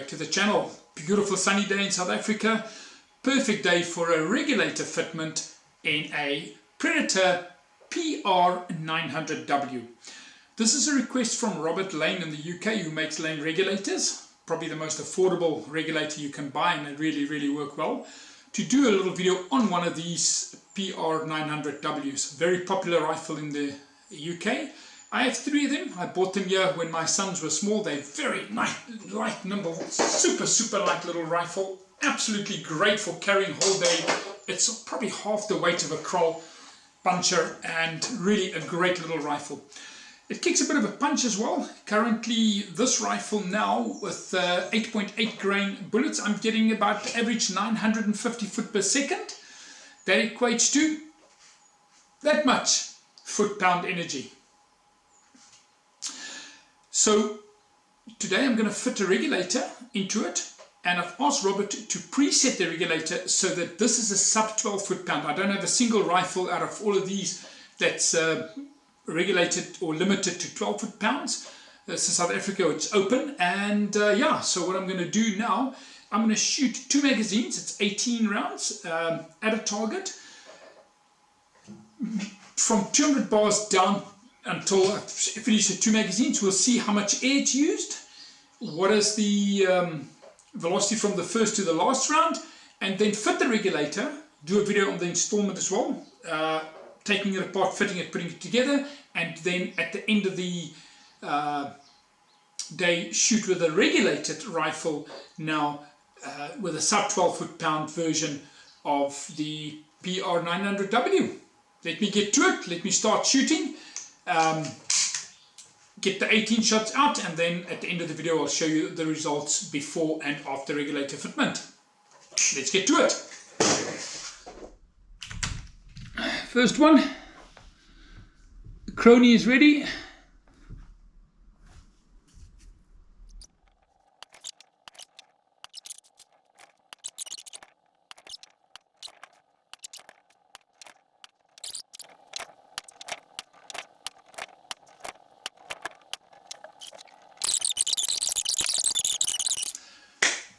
back to the channel. Beautiful sunny day in South Africa. Perfect day for a regulator fitment in a Predator PR900W. This is a request from Robert Lane in the UK, who makes lane regulators. Probably the most affordable regulator you can buy, and they really work well. To do a little video on one of these PR900Ws. Very popular rifle in the UK. I have 3 of them. I bought them here when my sons were small. They're very light, nimble, super light little rifle. Absolutely great for carrying whole day. It's probably half the weight of a Kroll puncher, and really a great little rifle. It kicks a bit of a punch as well. Currently, this rifle now with 8.8 grain bullets, I'm getting about average 950 foot per second. That equates to that much foot-pound energy. So today I'm going to fit a regulator into it, and I've asked Robert to preset the regulator so that this is a sub 12 foot-pound. I don't have a single rifle out of all of these that's regulated or limited to 12 foot-pounds. This is South Africa, it's open, and yeah, so what I'm going to do now, I'm going to shoot 2 magazines. It's 18 rounds at a target from 200 bars down until I finish the 2 magazines. We'll see how much air it's used, what is the velocity from the first to the last round, and then fit the regulator, do a video on the installment as well, taking it apart, fitting it, putting it together, and then at the end of the day shoot with a regulated rifle now with a sub 12 foot-pound version of the PR900W. Let me get to it, let me start shooting. Get the 18 shots out, and then at the end of the video I'll show you the results before and after regulator fitment. Let's get to it. First one, the crony is ready.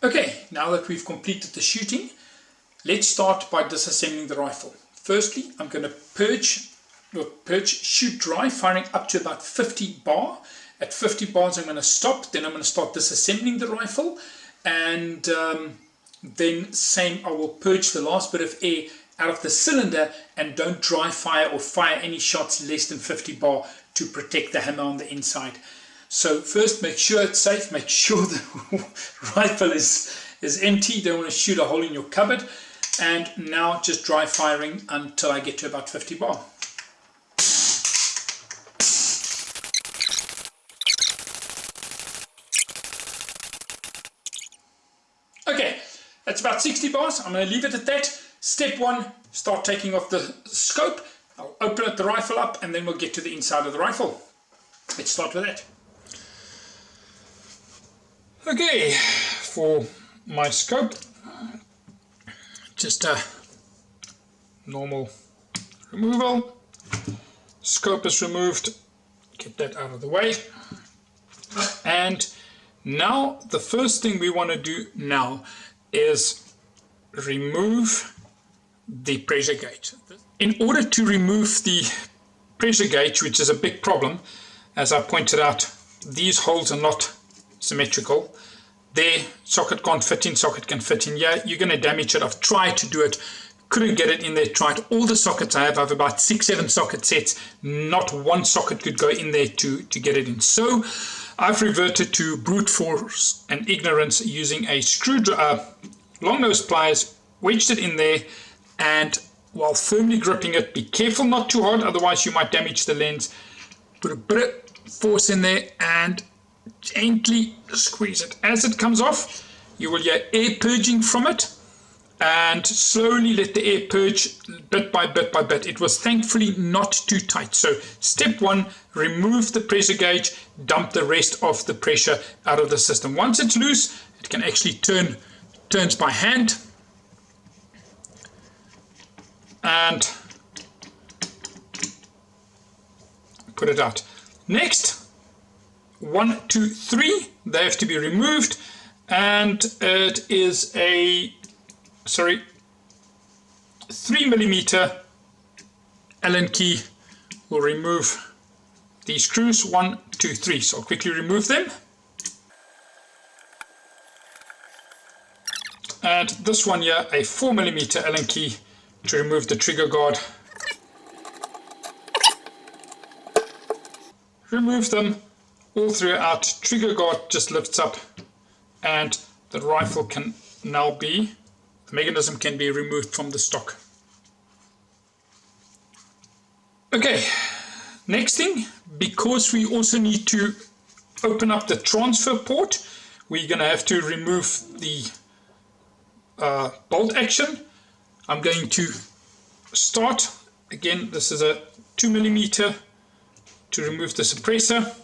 Okay, now that we've completed the shooting, let's start by disassembling the rifle. Firstly, I'm going to purge, shoot dry, firing up to about 50 bar. At 50 bars I'm going to stop, then I'm going to start disassembling the rifle, and then same, I will purge the last bit of air out of the cylinder, and don't dry fire or fire any shots less than 50 bar to protect the hammer on the inside. So first, make sure it's safe, make sure the rifle is empty. You don't want to shoot a hole in your cupboard. And now just dry firing until I get to about 50 bar. Okay, that's about 60 bars. I'm going to leave it at that. Step 1, start taking off the scope. I'll open the rifle up, and then we'll get to the inside of the rifle. Let's start with that. Okay, for my scope, just a normal removal. Scope is removed, get that out of the way. And now the first thing we want to do now is remove the pressure gauge. In order to remove the pressure gauge, which is a big problem, as I pointed out, these holes are not symmetrical. There, socket can't fit in, socket can fit in here. You're going to damage it. I've tried to do it, couldn't get it in there. Tried all the sockets I have about 6-7 socket sets. Not one socket could go in there to get it in. So I've reverted to brute force and ignorance, using a screwdriver, long nose pliers, wedged it in there, and while firmly gripping it, be careful not too hard, otherwise you might damage the lens. Put a bit of force in there and gently squeeze it. As it comes off, you will hear air purging from it, and slowly let the air purge bit by bit by bit. It was thankfully not too tight. So step 1, remove the pressure gauge, dump the rest of the pressure out of the system. Once it's loose, it can actually turns by hand, and put it out. Next, 1, 2, 3, they have to be removed, and it is a 3mm Allen key. We'll remove these screws, 1, 2, 3. So I'll quickly remove them. And this one here, a 4mm Allen key to remove the trigger guard. Remove them all throughout. Trigger guard just lifts up and the rifle can now be, the mechanism can be removed from the stock. Okay, next thing, because we also need to open up the transfer port, we're going to have to remove the bolt action. I'm going to start, again this is a 2mm to remove the suppressor,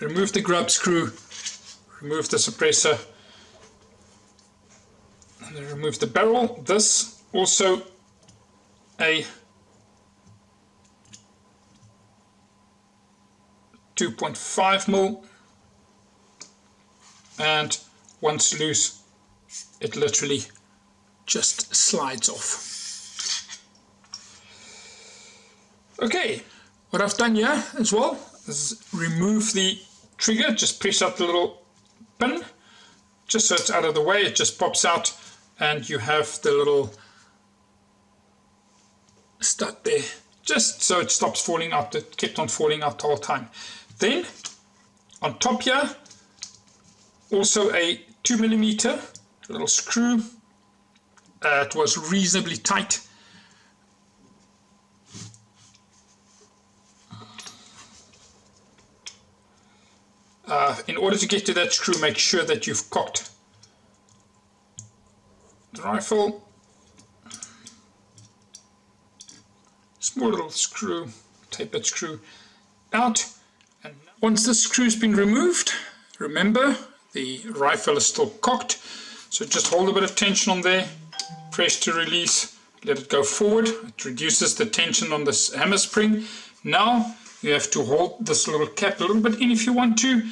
remove the grub screw, remove the suppressor, and then remove the barrel. This also a 2.5mm, and once loose it literally just slides off. Okay, what I've done here as well is remove the trigger, just press out the little pin just so it's out of the way. It just pops out and you have the little stud there, just so it stops falling out. It kept on falling out the whole time. Then on top here also a 2mm little screw. It was reasonably tight. In order to get to that screw, make sure that you've cocked the rifle. Small little screw, take that screw out. And once the screw's been removed, remember the rifle is still cocked, so just hold a bit of tension on there, press to release, let it go forward. It reduces the tension on this hammer spring. Now you have to hold this little cap a little bit in if you want to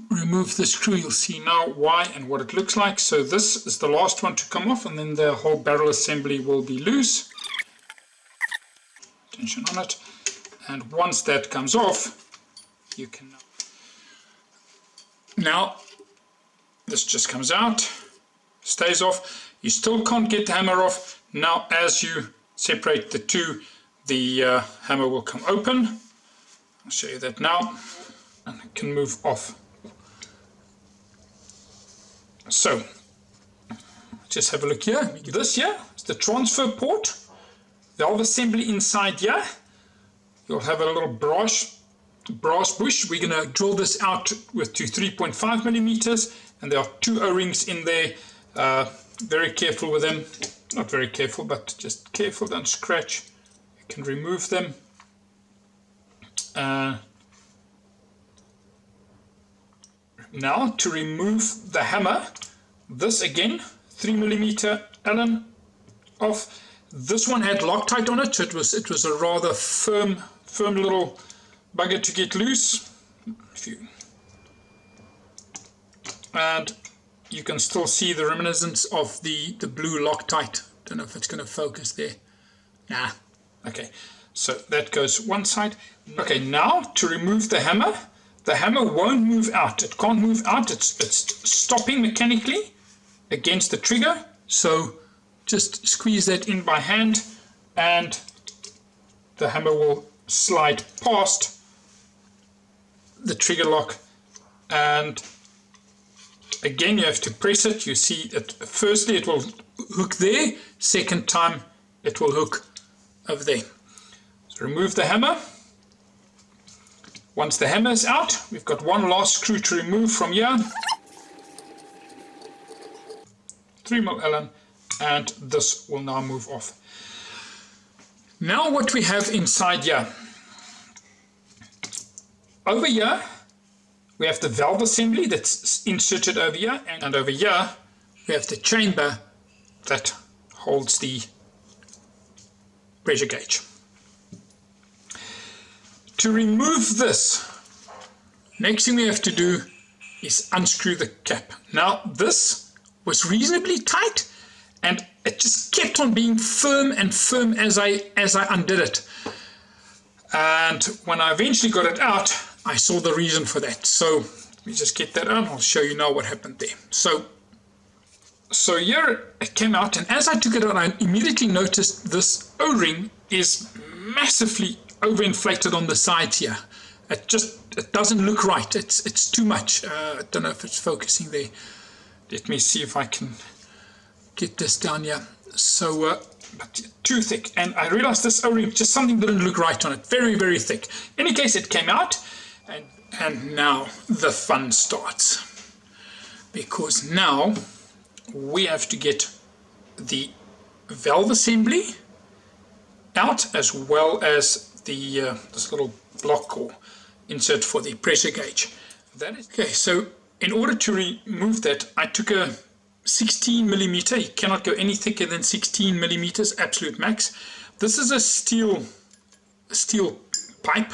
remove the screw. You'll see now why and what it looks like. So this is the last one to come off, and then the whole barrel assembly will be loose. Tension on it, and once that comes off, you can now this just comes out, stays off. You still can't get the hammer off. Now as you separate the two, the hammer will come open. I'll show you that now, and it can move off. So just have a look here. This here is the transfer port, valve assembly inside here. You'll have a little brass bush. We're going to drill this out with to 3.5mm, and there are 2 O-rings in there. Very careful with them. Not very careful, but just careful, don't scratch. You can remove them. Now to remove the hammer, this again 3mm Allen off. This one had Loctite on it, so it was a rather firm little bugger to get loose. And you can still see the reminiscence of the blue Loctite. Don't know if it's going to focus there. Nah. Okay, so that goes one side. Okay, now to remove the hammer. The hammer won't move out. It can't move out. It's stopping mechanically against the trigger. So just squeeze that in by hand, and the hammer will slide past the trigger lock. And again, you have to press it. You see that firstly it will hook there. Second time it will hook over there. So remove the hammer. Once the hammer is out, we've got one last screw to remove from here. 3mm Allen, and this will now move off. Now what we have inside here. Over here, we have the valve assembly that's inserted over here, and over here, we have the chamber that holds the pressure gauge. To remove this, next thing we have to do is unscrew the cap. Now this was reasonably tight, and it just kept on being firm and firm as I undid it. And when I eventually got it out, I saw the reason for that. So let me just get that out. I'll show you now what happened there. So here it came out, and as I took it out, I immediately noticed this O-ring is massively overinflated on the sides here. It doesn't look right. It's too much. I don't know if it's focusing there. Let me see if I can get this down here. So, but too thick. And I realized this O-ring, just something didn't look right on it. Very, very thick. In any case, it came out, and now the fun starts. Because now we have to get the valve assembly out, as well as the this little block or insert for the pressure gauge. That is okay. So in order to remove that, I took a 16 millimeter. You cannot go any thicker than 16 millimeters, absolute max. This is a steel pipe.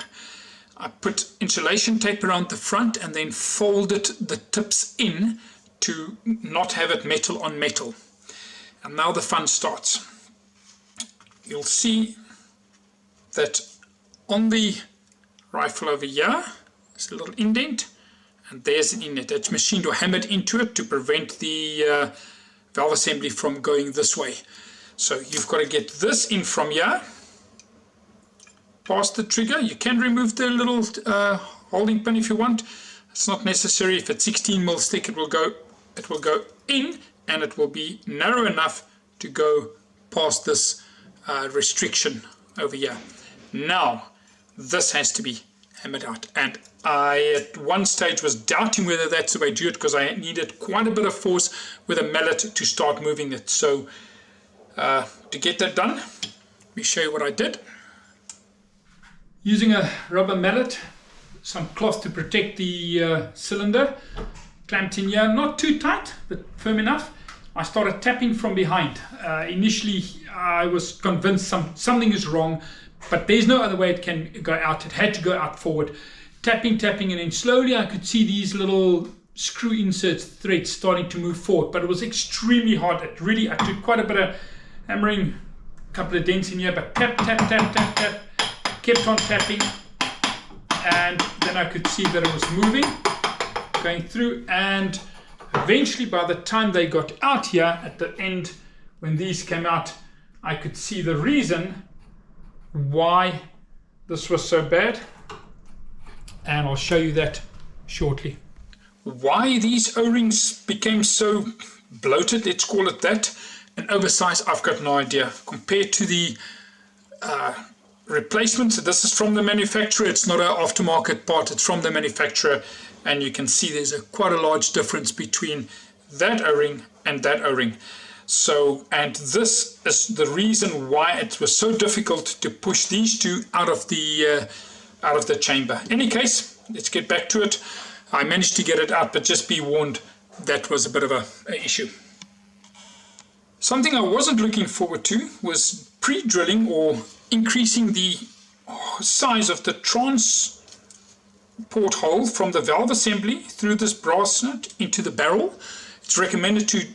I put insulation tape around the front and then folded the tips in to not have it metal on metal. And now the fun starts. You'll see that on the rifle over here, there's a little indent, and there's an inlet that's machined or hammered into it to prevent the valve assembly from going this way. So you've got to get this in from here, past the trigger. You can remove the little holding pin if you want. It's not necessary. If it's 16 mil thick, it will go in, and it will be narrow enough to go past this restriction over here. Now this has to be hammered out, and I at one stage was doubting whether that's the way to do it, because I needed quite a bit of force with a mallet to start moving it. So to get that done, let me show you what I did. Using a rubber mallet, some cloth to protect the cylinder, clamped in here, not too tight but firm enough. I started tapping from behind. Initially I was convinced something is wrong, but there's no other way it can go out. It had to go out forward. Tapping, and then slowly I could see these little screw inserts, threads starting to move forward, but it was extremely hard. I took quite a bit of hammering, a couple of dents in here, but tap, kept on tapping, and then I could see that it was moving, going through, and eventually by the time they got out here at the end, when these came out, I could see the reason why this was so bad, and I'll show you that shortly. Why these O-rings became so bloated, let's call it that, and oversized, I've got no idea. Compared to the replacement, this is from the manufacturer, it's not an aftermarket part, it's from the manufacturer, and you can see there's quite a large difference between that O-ring and that O-ring. So, and this is the reason why it was so difficult to push these two out of the chamber. In any case, let's get back to it. I managed to get it out, but just be warned, that was a bit of an issue. Something I wasn't looking forward to was pre-drilling or increasing the size of the transport hole from the valve assembly through this brass nut into the barrel. It's recommended to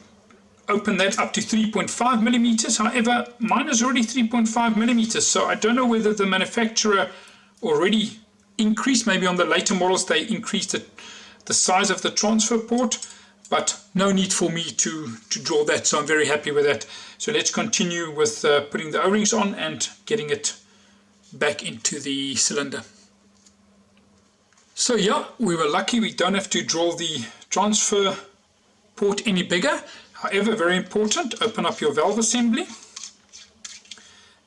open that up to 3.5 millimeters. However, mine is already 3.5 millimeters, so I don't know whether the manufacturer already increased. Maybe on the later models they increased the size of the transfer port, but no need for me to draw that, so I'm very happy with that. So let's continue with putting the O-rings on and getting it back into the cylinder. So yeah, we were lucky, we don't have to draw the transfer port any bigger. However, very important, open up your valve assembly,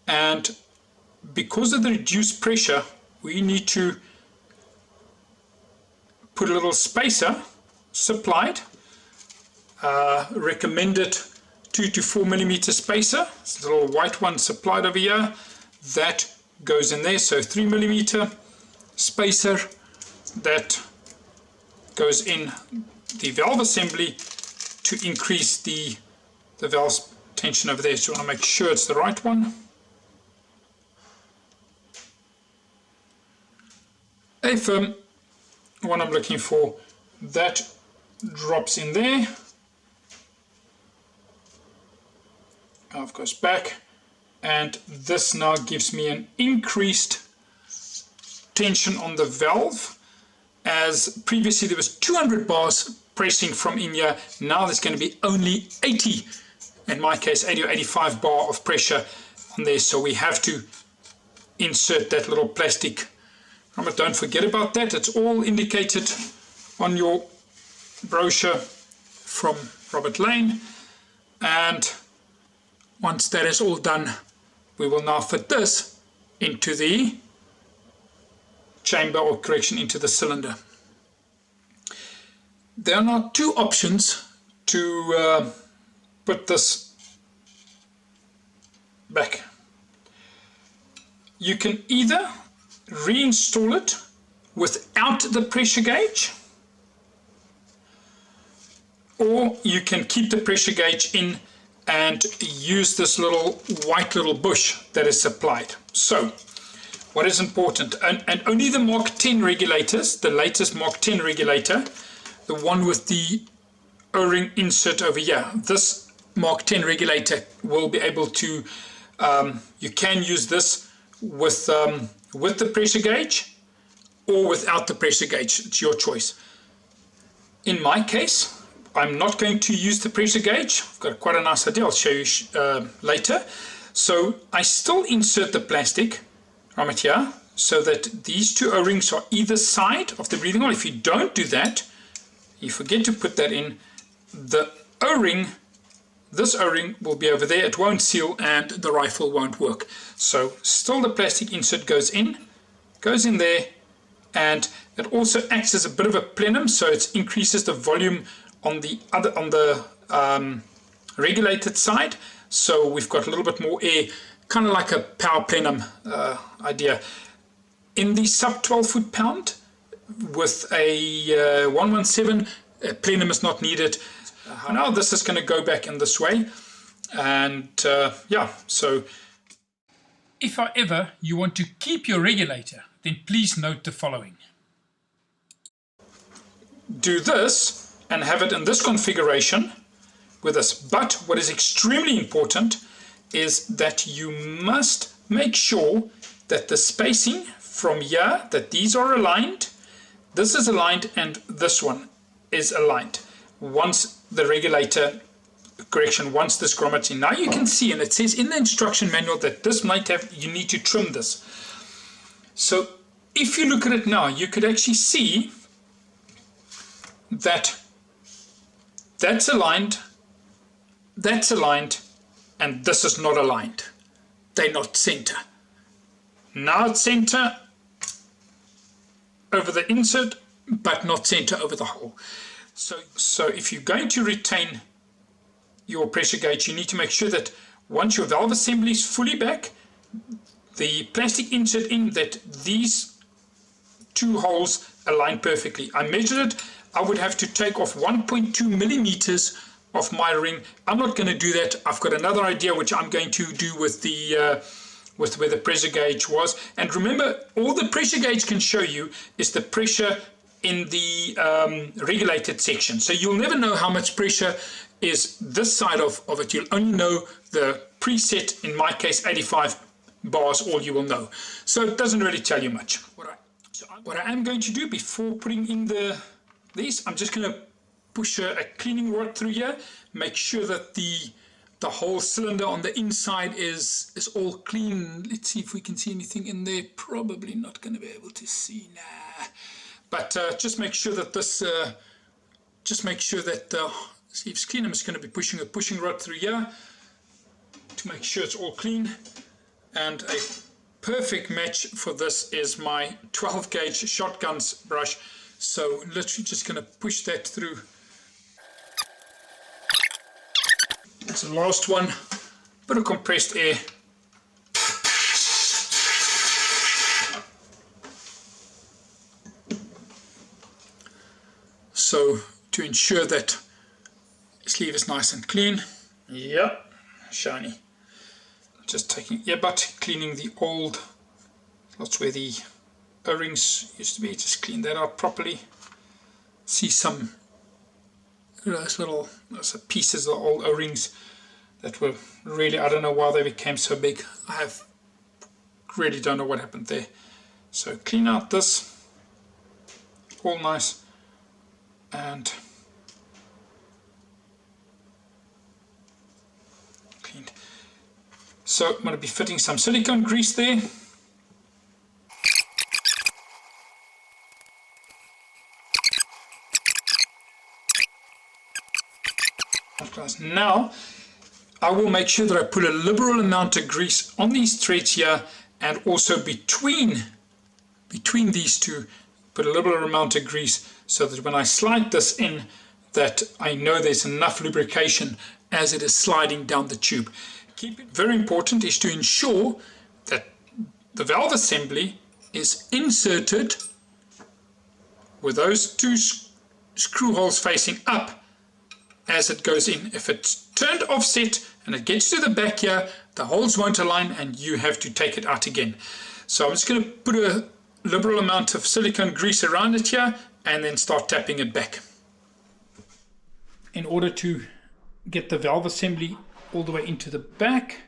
and because of the reduced pressure, we need to put a little spacer supplied, recommended 2 to 4 millimeter spacer. It's a little white one supplied over here, that goes in there. So 3 millimeter spacer that goes in the valve assembly to increase the valve tension over there. So you want to make sure it's the right one. A firm one I'm looking for, that drops in there. Valve goes back, and this now gives me an increased tension on the valve, as previously there was 200 bars pressing from in here. Now there's going to be only 80, in my case 80 or 85 bar of pressure on there, so we have to insert that little plastic. Don't forget about that. It's all indicated on your brochure from Robert Lane. And once that is all done, we will now fit this into the chamber, or correction, into the cylinder. There are now two options to put this back. You can either reinstall it without the pressure gauge, or you can keep the pressure gauge in and use this little white little bush that is supplied. So what is important, and only the Mark 10 regulators, the latest Mark 10 regulator, the one with the O-ring insert over here, this Mark 10 regulator will be able to, you can use this with the pressure gauge or without the pressure gauge. It's your choice. In my case, I'm not going to use the pressure gauge. I've got quite a nice idea. I'll show you later. So I still insert the plastic right here, so that these two O-rings are either side of the breathing hole. If you don't do that, you forget to put that in, the O-ring, this O-ring will be over there. It won't seal and the rifle won't work. So still the plastic insert goes in there, and it also acts as a bit of a plenum, so it increases the volume on the regulated side. So we've got a little bit more air, kind of like a power plenum idea. In the sub 12 foot-pound with a 117, a plenum is not needed. Now this is going to go back in this way, and yeah, so if ever you want to keep your regulator, then please note the following. Do this and have it in this configuration with this. But what is extremely important is that you must make sure that the spacing from here, that these are aligned, this is aligned, and this one is aligned. Once the regulator, correction, once this grommet in. Now you can see, and it says in the instruction manual that this might have, you need to trim this. So if you look at it now, you could actually see that that's aligned, and this is not aligned. They're not center. Now it's center over the insert, but not center over the hole. So if you're going to retain your pressure gauge, you need to make sure that once your valve assembly is fully back, the plastic insert in, that these two holes align perfectly. I measured it. I would have to take off 1.2 millimeters of my ring. I'm not going to do that. I've got another idea which I'm going to do with the with where the pressure gauge was. And remember, all the pressure gauge can show you is the pressure in the regulated section. So you'll never know how much pressure is this side of it. You'll only know the preset, in my case 85 bars, all you will know. So it doesn't really tell you much. What I am going to do before putting in these, I'm just going to push a cleaning rod through here, make sure that the whole cylinder on the inside is all clean. Let's see if we can see anything in there. Probably not going to be able to see, nah. But just make sure that this, see if it's clean. I'm just going to be pushing a pushing rod through here to make sure it's all clean. And a perfect match for this is my 12 gauge shotguns brush. So literally just going to push that through. That's the last one. Bit of compressed air. So to ensure that the sleeve is nice and clean. Yep, shiny. Just taking earbud, cleaning the old, that's where the O-rings used to be, just clean that out properly. See some those pieces of old O-rings that were really, I don't know why they became so big. Really don't know what happened there. So clean out this, all nice, and cleaned. So I'm going to be fitting some silicone grease there. Now I will make sure that I put a liberal amount of grease on these threads here, and also between these two, put a liberal amount of grease, so that when I slide this in, that I know there's enough lubrication as it is sliding down the tube. Very important is to ensure that the valve assembly is inserted with those two screw holes facing up as it goes in. If it's turned offset and it gets to the back here, the holes won't align and you have to take it out again. So I'm just going to put a liberal amount of silicone grease around it here and then start tapping it back. In order to get the valve assembly all the way into the back,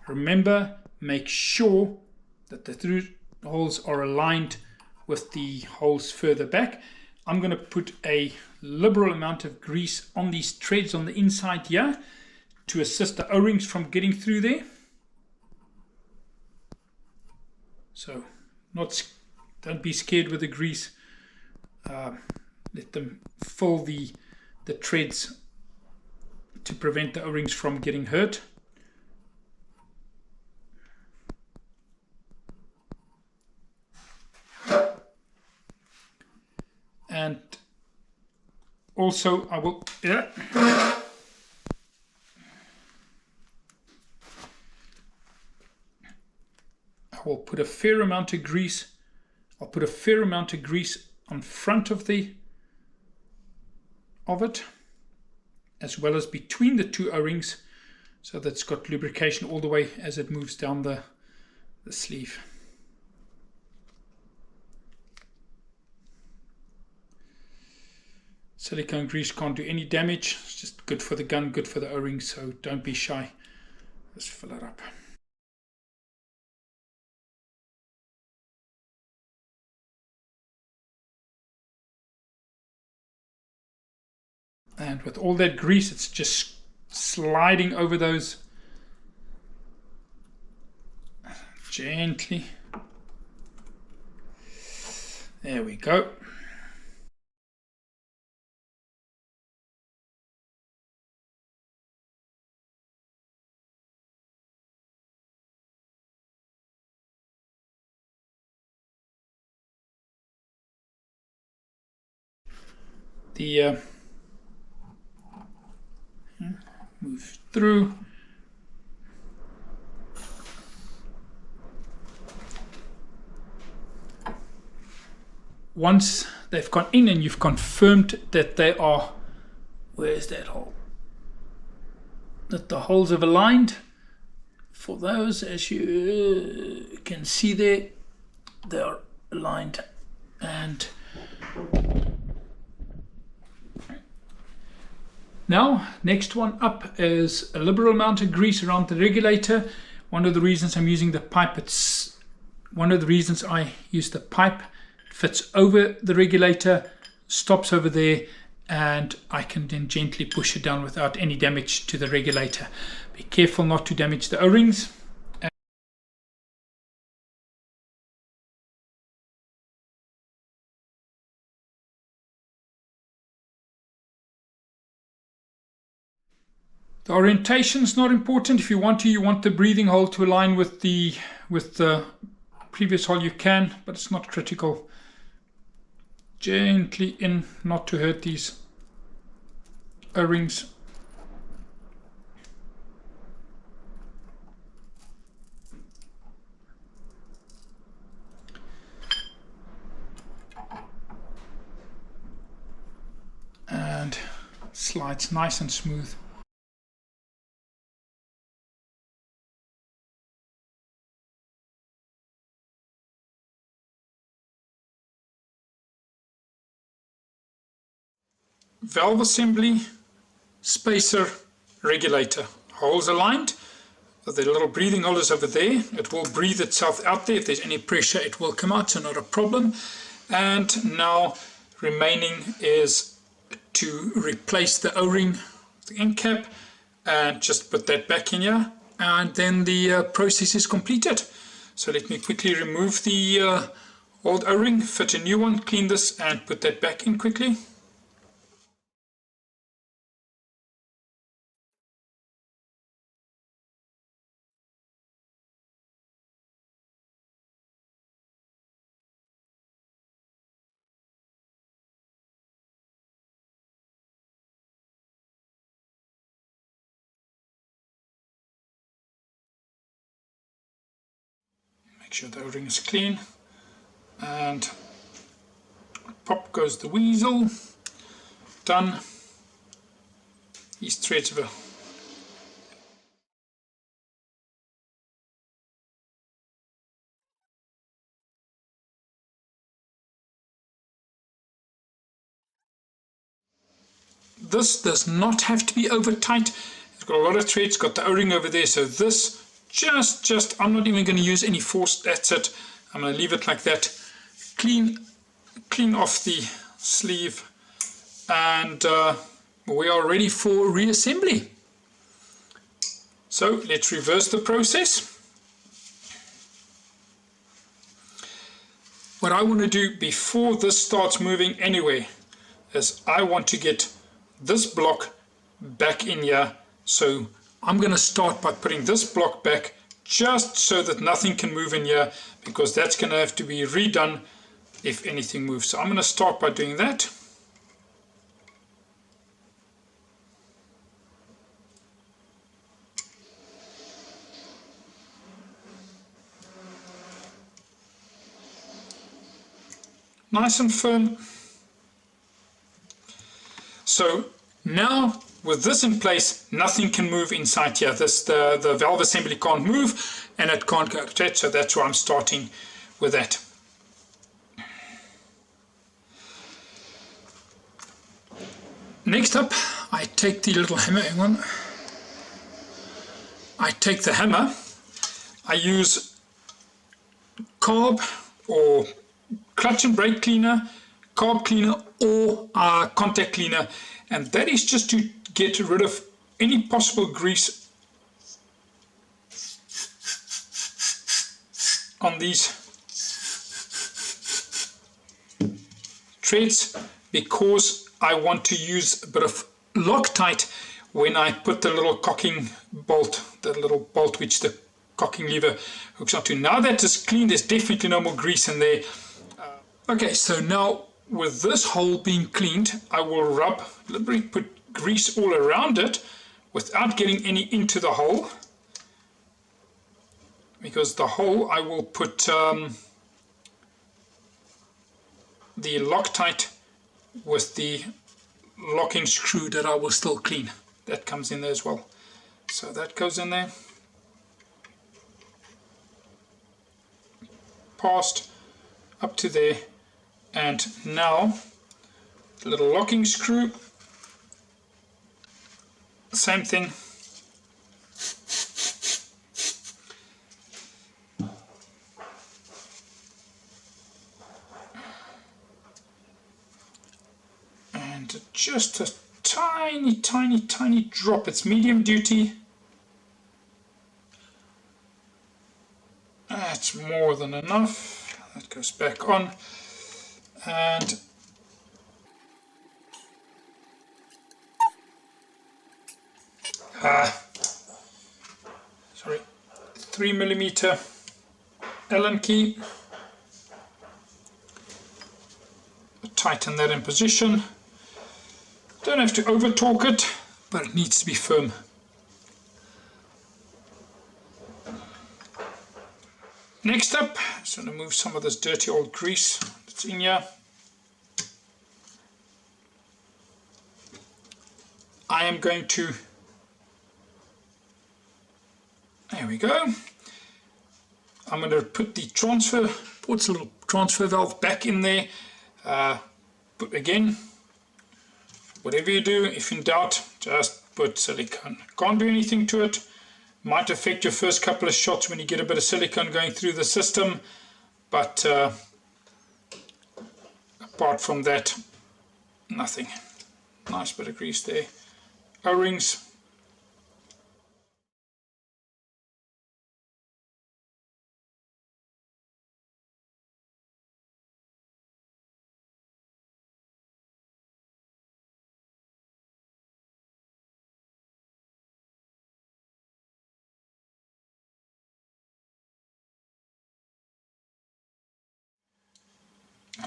remember, make sure that the through holes are aligned with the holes further back. I'm going to put a liberal amount of grease on these threads on the inside here to assist the O-rings from getting through there. So don't be scared with the grease. Let them fill the threads to prevent the O-rings from getting hurt. And also I will put a fair amount of grease. I'll put a fair amount of grease on front of it, as well as between the two O-rings, so that it's got lubrication all the way as it moves down the sleeve. Silicone grease can't do any damage. It's just good for the gun, good for the O-rings, so don't be shy. Let's fill it up. And with all that grease, it's just sliding over those gently. There we go. Move through. Once they've gone in and you've confirmed that they are, where's that hole? That the holes have aligned. For those, as you can see there, they are aligned. And now, next one up is a liberal amount of grease around the regulator. One of the reasons I'm using the pipe, fits over the regulator, stops over there, and I can then gently push it down without any damage to the regulator. Be careful not to damage the O-rings. The orientation is not important. If you want the breathing hole to align with the previous hole, you can, but it's not critical. Gently in, not to hurt these O-rings. And slides nice and smooth. valve assembly, spacer, regulator. Holes aligned. The little breathing hole is over there. It will breathe itself out there. If there's any pressure, it will come out, so not a problem. And now remaining is to replace the O-ring, the end cap, and just put that back in here, and then the process is completed. So let me quickly remove the old O-ring, fit a new one, clean this, and put that back in quickly. Make sure the O-ring is clean, and pop goes the weasel. Done. These threads of this does not have to be over tight. It's got a lot of threads, got the O-ring over there, so this just I'm not even going to use any force. That's it. I'm going to leave it like that. Clean off the sleeve, and we are ready for reassembly. So let's reverse the process. What I want to do before this starts moving anyway is I want to get this block back in here. So I'm going to start by putting this block back just so that nothing can move in here, because that's going to have to be redone if anything moves. So I'm going to start by doing that. Nice and firm. So now with this in place, nothing can move inside here. The valve assembly can't move, and it can't go attached, so that's why I'm starting with that. Next up, I take the little hammer, hang on. I take the hammer, I use carb or clutch and brake cleaner, carb cleaner, or contact cleaner, and that is just to get rid of any possible grease on these threads, because I want to use a bit of Loctite when I put the little cocking bolt, the little bolt which the cocking lever hooks onto. Now that is clean, there's definitely no more grease in there. Okay, so now with this hole being cleaned, I will deliberately put grease all around it without getting any into the hole, because the hole I will put the Loctite with the locking screw that I will still clean. That comes in there as well. So that goes in there. Past up to there, and now the little locking screw, same thing. And just a tiny drop. It's medium duty. That's more than enough. That goes back on, and sorry, 3mm Allen key. Tighten that in position. Don't have to over torque it, but it needs to be firm. Next up, I'm just going to move some of this dirty old grease that's in here. I am going to, there we go. I'm going to put the put a little transfer valve back in there. Put again, whatever you do, if in doubt, just put silicone. Can't do anything to it. Might affect your first couple of shots when you get a bit of silicone going through the system, but apart from that, nothing. Nice bit of grease there. O-rings.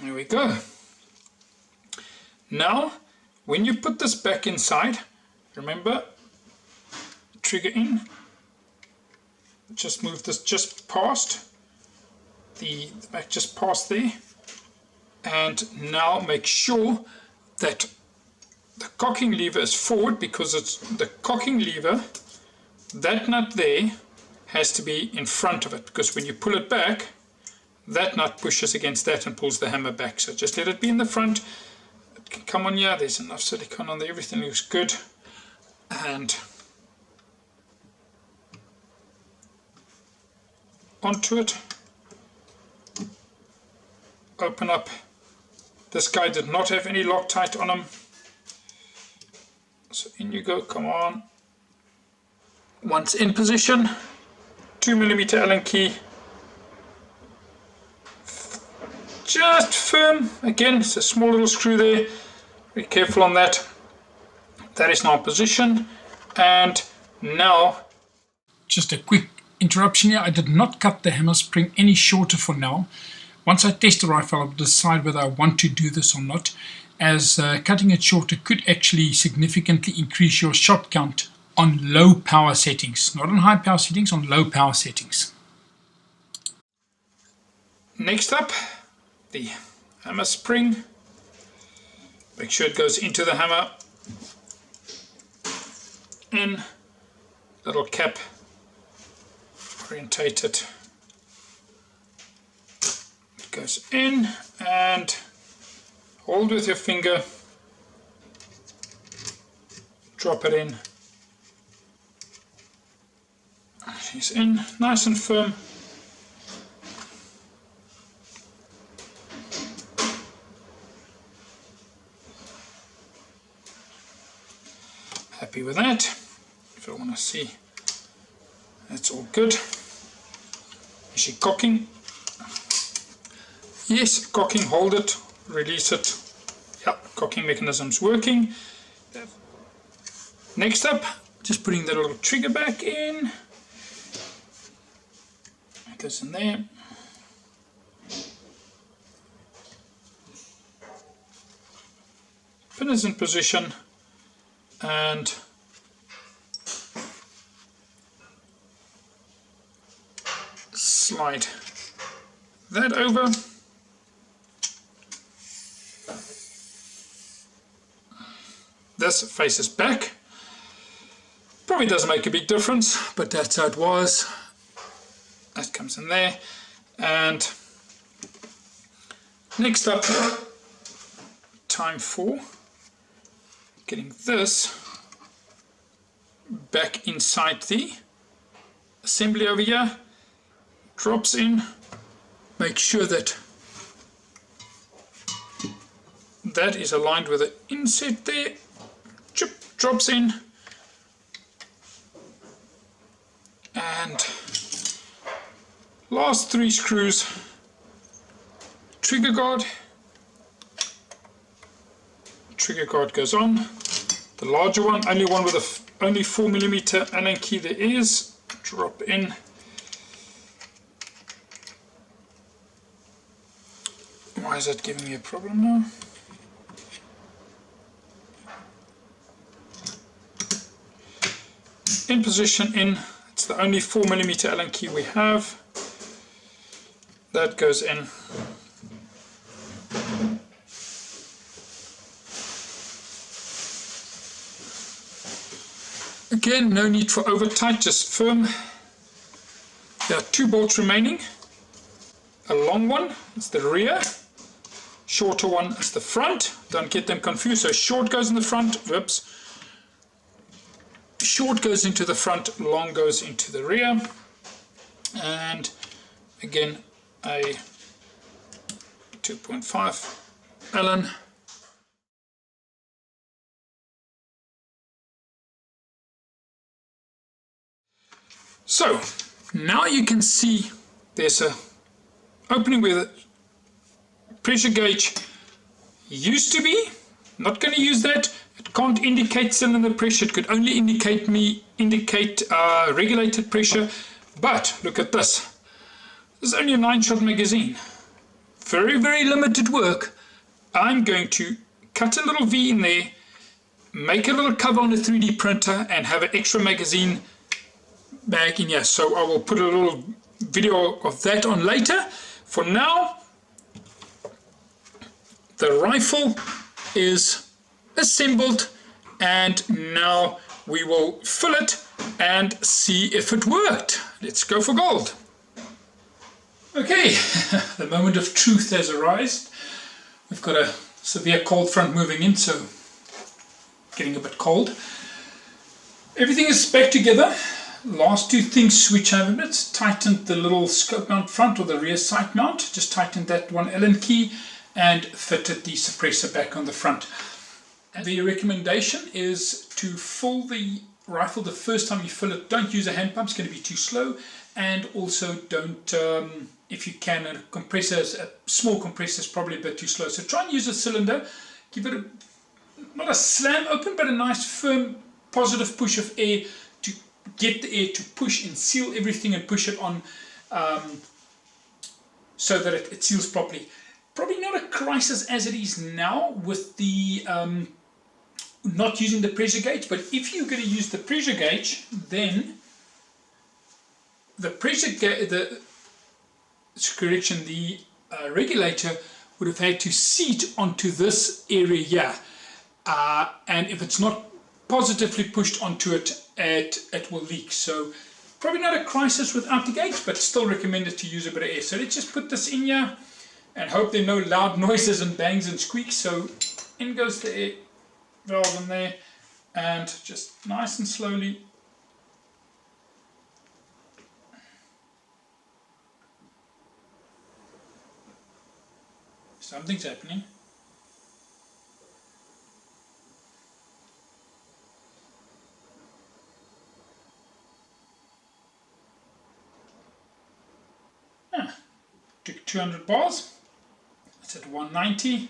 There we go. Now, when you put this back inside, remember, trigger in, just move this just past, the back just past there, and now make sure that the cocking lever is forward, because it's the cocking lever, that nut there has to be in front of it, because when you pull it back, that nut pushes against that and pulls the hammer back. So just let it be in the front. It can come on here. There's enough silicone on there. Everything looks good. And onto it. Open up. This guy did not have any Loctite on him. So in you go. Come on. Once in position, 2mm Allen key. Just firm. Again, it's a small little screw there. Be careful on that. That is now in position. And now, just a quick interruption here. I did not cut the hammer spring any shorter for now. Once I test the rifle, I'll decide whether I want to do this or not, as cutting it shorter could actually significantly increase your shot count on low power settings. Not on high power settings, on low power settings. Next up, the hammer spring. Make sure it goes into the hammer. In, little cap orientated. It goes in and hold with your finger. Drop it in. She's in, nice and firm. Happy with that. If I want to see, that's all good. Is she cocking? Yes, cocking, hold it, release it. Yep, cocking mechanism's working. Next up, just putting the little trigger back in. It goes in there. Pin is in position. And slide that over. This faces back. Probably doesn't make a big difference, but that's how it was. That comes in there. And next up, time for getting this back inside the assembly over here. Drops in. Make sure that that is aligned with the inset there. Chip, drops in. And last 3 screws. Trigger guard. Trigger guard goes on. The larger one, only one with a only 4mm Allen key there is. Drop in. Why is that giving me a problem now? In position, in. It's the only 4mm Allen key we have. That goes in. Again, no need for over tight, just firm. There are 2 bolts remaining. A long one, it's the rear, shorter one is the front. Don't get them confused. So short goes in the front, whoops. Short goes into the front, long goes into the rear. And again, a 2.5 Allen. So now you can see there's a opening where the pressure gauge used to be. Not going to use that. It can't indicate cylinder pressure. It could only indicate regulated pressure. But look at this. This is only a 9-shot magazine. Very, very limited work. I'm going to cut a little V in there, make a little cover on a 3D printer, and have an extra magazine bag in here. So I will put a little video of that on later. For now, the rifle is assembled, and now we will fill it and see if it worked. Let's go for gold. Okay, the moment of truth has arisen. We've got a severe cold front moving in, so getting a bit cold. Everything is back together. Last two things switch over a bit. Tightened the little scope mount front, or the rear sight mount. Just tightened that one Allen key and fitted the suppressor back on the front. And the recommendation is to fill the rifle the first time you fill it. Don't use a hand pump, it's going to be too slow. And also don't, if you can, a small compressor is probably a bit too slow. So try and use a cylinder. Give it not a slam open, but a nice firm positive push of air to get the air to push and seal everything and push it on so that it seals properly. Probably not a crisis as it is now with the not using the pressure gauge, but if you're going to use the pressure gauge, then the regulator would have had to seat onto this area here, and if it's not positively pushed onto it, it will leak. So probably not a crisis without the gauge, but still recommended to use a bit of air. So let's just put this in here and hope there are no loud noises and bangs and squeaks. So in goes the air valve in there, and just nice and slowly something's happening. Took 200 bars. It's at 190.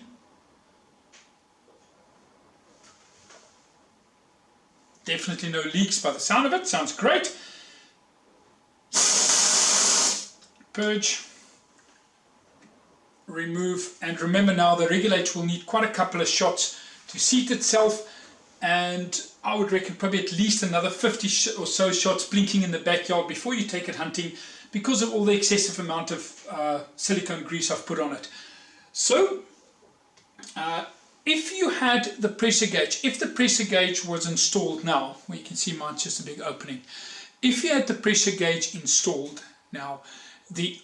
Definitely no leaks by the sound of it. Sounds great. Purge. Remove. And remember now, the regulator will need quite a couple of shots to seat itself. And I would reckon probably at least another 50 or so shots blinking in the backyard before you take it hunting, because of all the excessive amount of silicone grease I've put on it. So if you had the pressure gauge, if the pressure gauge was installed now, well, you can see mine's just a big opening. If you had the pressure gauge installed now, the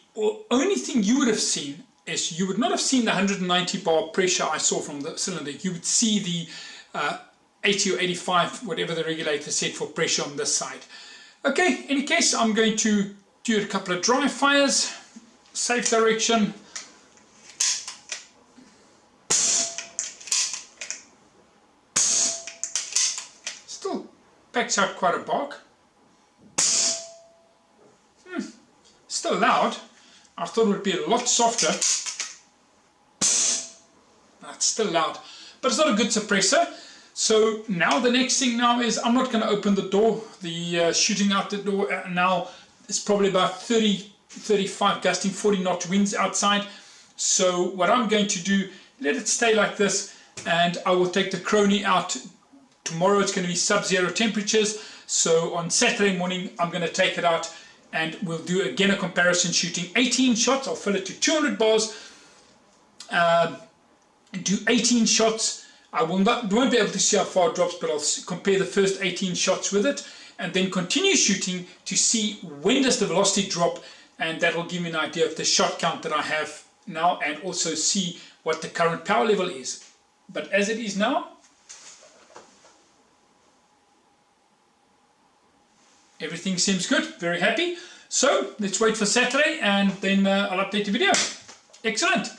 only thing you would have seen is, you would not have seen the 190 bar pressure I saw from the cylinder. You would see the 80 or 85, whatever the regulator said for pressure on this side. Okay, in any case, I'm going to do a couple of dry fires, safe direction. Still packs out quite a bark. Still loud. I thought it would be a lot softer. That's still loud, but it's not a good suppressor. So now the next thing now is, I'm not going to open the door. The shooting out the door now is probably about 30, 35 gusting 40 knot winds outside. So what I'm going to do, let it stay like this, and I will take the Crony out. Tomorrow it's going to be sub-zero temperatures. So on Saturday morning I'm going to take it out, and we'll do again a comparison shooting 18 shots. I'll fill it to 200 bars, do 18 shots. I won't be able to see how far it drops, but I'll compare the first 18 shots with it, and then continue shooting to see when does the velocity drop, and that will give me an idea of the shot count that I have now, and also see what the current power level is. But as it is now, everything seems good. Very happy. So let's wait for Saturday and then I'll update the video. Excellent.